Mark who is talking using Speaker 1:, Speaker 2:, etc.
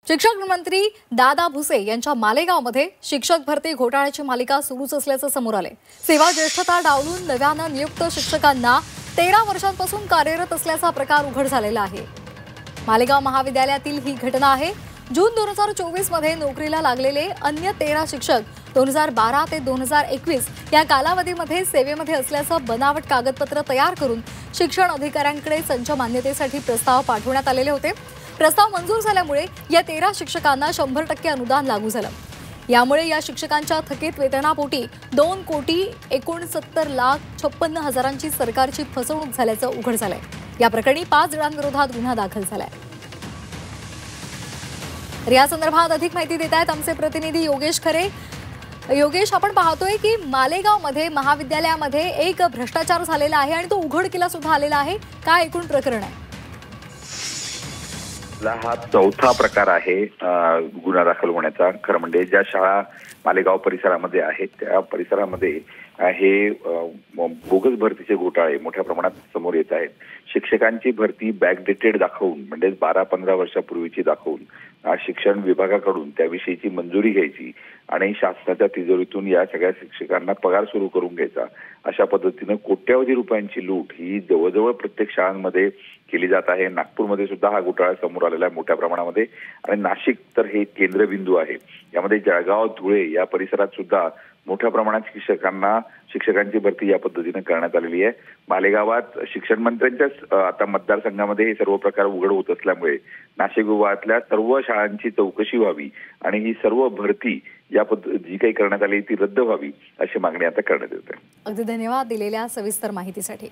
Speaker 1: शिक्षण मंत्री दादा भुसे यांच्या मालेगावमध्ये शिक्षक भरती घोटाळ्याची मालिका सुरूच असल्याचं समोर आले। सेवा ज्येष्ठता डावलून नव्यानं नियुक्त शिक्षकांना 13 वर्षांपासून कार्यरत असल्याचा प्रकार उघड झालेला आहे। मालेगाव महाविद्यालयातील ही घटना आहे। जून 2024 मध्ये नोकरीला लागलेले अन्य 13 शिक्षक 2012 ते 2021 या कालावधीमध्ये सेवेमध्ये असल्याचं बनावट कागदपत्र तयार करून शिक्षण अधिकाऱ्यांकडे संच मान्यतेसाठी प्रस्ताव पाठवण्यात आलेले होते। प्रस्ताव मंजूर झाल्यामुळे या 13 शिक्षकांना 100% अनुदान लागू झालं। यामुळे या शिक्षकांच्या थकीत वेतनापोटी 2,69,56,056,000ची सरकारची फसवणूक झाल्याचं उघड झालंय। या प्रकरणी 5 जणांविरोधात गुन्हा दाखल झालाय। या संदर्भात अधिक माहिती देत आहेत आमचे प्रतिनिधी योगेश खरे। योगेश, आपण पाहतोय की मालेगावमध्ये महाविद्यालयामध्ये एक भ्रष्टाचार झालेला आहे आणि तो उघडकीला सुद्धा आलेला आहे। काय एकूण प्रकरण आहे?
Speaker 2: हा चौथा प्रकार आहे गुन्हा दाखल होण्याचा। खरं म्हणजे ज्या शाळा मालेगाव परिसरामध्ये आहेत त्या परिसरामध्ये हे बोगस भरतीचे घोटाळे मोठ्या प्रमाणात समोर येत आहेत। शिक्षकांची भरती बॅकडेटेड दाखवून म्हणजे 12-15 वर्षापूर्वीची दाखवून शिक्षण विभागाकडून त्याविषयीची मंजुरी घ्यायची आणि शासनाच्या तिजोरीतून या सगळ्या शिक्षकांना पगार सुरू करून घ्यायचा, अशा पद्धतीने कोट्यवधी रुपयांची लूट ही जवळजवळ प्रत्येक शाळांमध्ये केली जात आहे। नागपूरमध्ये सुद्धा हा घोटाळा समोर आलेला आहे मोठ्या प्रमाणामध्ये आणि नाशिक तर हे केंद्रबिंदू आहे। यामध्ये जळगाव, धुळे या परिसरात सुद्धा मोठ्या प्रमाणात शिक्षकांची भरती या पद्धतीने करण्यात आलेली आहे। मालेगावात शिक्षण मंत्र्यांच्याच आता मतदारसंघामध्ये हे सर्व प्रकार उघड होत असल्यामुळे नाशिक विभागातल्या सर्व शाळांची चौकशी व्हावी आणि ही सर्व भरती या जी काही करण्यात आली ती रद्द व्हावी अशी मागणी आता करण्यात येते।
Speaker 1: अगदी धन्यवाद दिलेल्या सविस्तर माहितीसाठी।